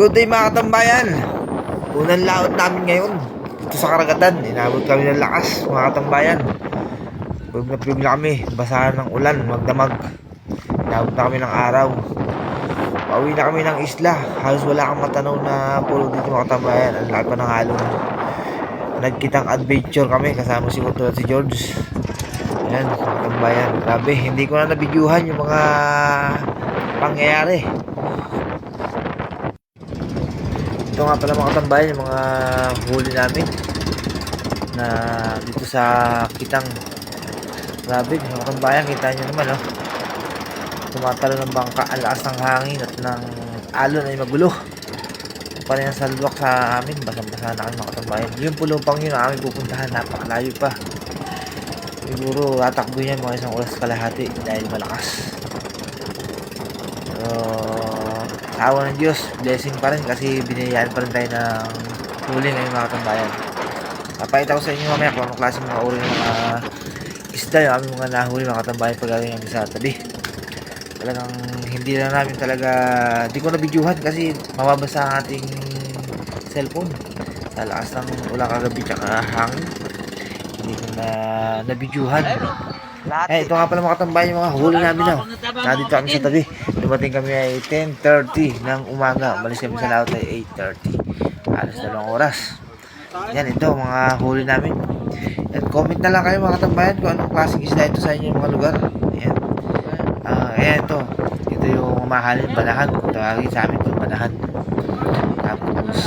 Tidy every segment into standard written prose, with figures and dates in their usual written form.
Good day mga katambayan. Unang laot namin ngayon dito sa karagatan. Inabot kami ng lakas mga katambayan. Puyog na puyog na kami. Basahan ng ulan, magdamag. Inabot na kami ng araw. Pauwi na kami ng isla. Halos wala kang matanaw na pulo dito mga katambayan. Ang laki pa ng halong. Nagkitang adventure kami kasama si Kuto at si George. Ayan mga katambayan. Grabe, hindi ko na nabidyuhan yung mga pangyayari. Ito nga pala mga katambayan, yung mga huli namin na dito sa Kitang. Grabe mga katambayan, kita nyo naman oh. Tumatalo ng bangka, ang lakas ng hangin at ng alon ay magulo. Pa rin ang salwak sa amin, basang-basa na kami mga katambayan. Yung pulupang yun ang aming pupuntahan, napakalayo pa. Siguro tatakbo yan mga isang oras kalahati dahil malakas. Awa ng Diyos, blessing pa rin kasi binayaan pa rin tayo ng huli ngayon mga katambayan. Papakita ko sa inyo mamaya kung anong klase mga uri ng mga isda yung aming mga nahuli mga katambayan pag gagawin namin sa tabi. Talagang hindi na namin talaga, di ko nabidyuhan kasi mababasa ang ating cellphone sa lakas ng ulang kagabi tsaka hangin. Hindi ko na nabidyuhan. Ito nga pala mga katambayan yung mga huli namin na. Nandito kami sa tabi. Dumating kami ay 10:30 ng umaga. Umalis kami sa laot ay 8:30. Alas 2 oras. Yan ito mga huli namin. At comment na lang kayo mga katambayan kung anong klaseng isda ito sa inyo mga lugar. Ayan. Ayan ito. Ito yung mahalin banahan. Kung tawagin sa amin yung banahan. Tapos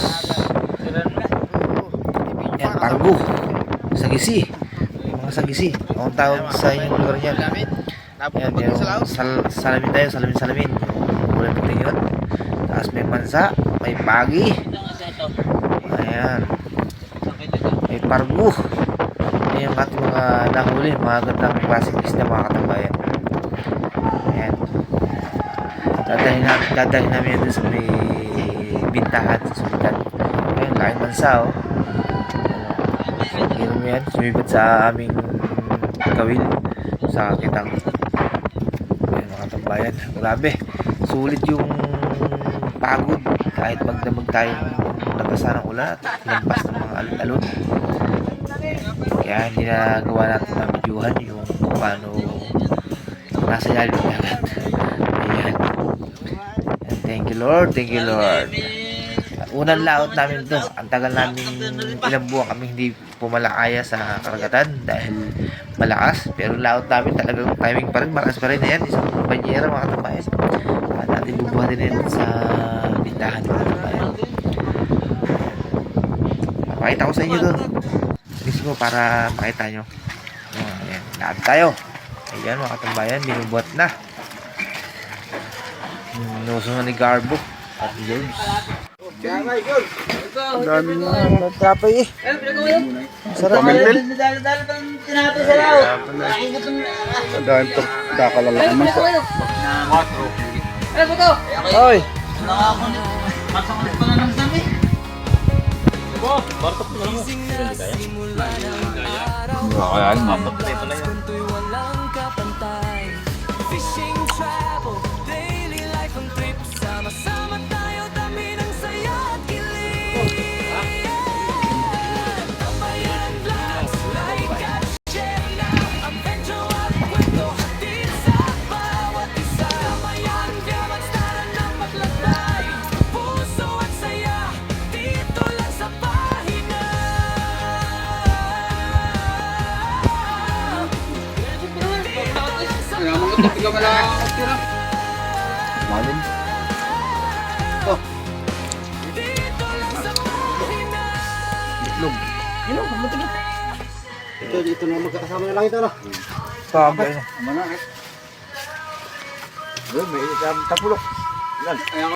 yan pargo. Sagisi. Sagisi. Ang tawag sa inyong lugar niyan. Ayan, yung salamin tayo, salamin. Ulan natin yun. Tapos may mansa, may pagi. Ayan. May pargo. Ayan yung ating mga nahuli, mga gandang klaseng isda mga katambayan. Ayan. Dadalhin namin yan sa may bintahan, sa sumitan. Ayan, laking mansa oh. Ayan mo yan, sumibat sa aming kawil sa Kitang. Ayan mga katambayan, grabe sulit yung pagod kahit magdamag tayong nabasa ng ulan at lampas ng mga alon-alon. Kaya hindi na gawa natin na bidyuhan yung paano nasa ilalim ng dagat. Ayan. Thank you Lord. Unang laot namin to. Ang tagal namin, ilang buwan kami hindi pumalakaya sa karagatan dahil malakas. Pero laot namin talagang timing pa rin. Malakas pa rin. Ayan, isang banyera mga katambayan. At natin bubuhatin din sa bintahan mga katambayan. Pakita ko sa inyo doon. Alis ko para makita nyo. Ayan, laot tayo. Ayan mga katambayan, binubuhat na. Nuso na ni Garbo at George. Ang dami nga nagtrapay eh. Sarap na rin. Ang dami kakalalakan man sa. Oy! Masakulit pala ng dami. Bartok na lang mo. Kaya yun, mama. Tiga mo lang. Malim. Oh. Itlog. Ano? Matigas. Ito na magkakasama na lang ito na. Sabay na. Ano na eh. May tapulok. Ayan.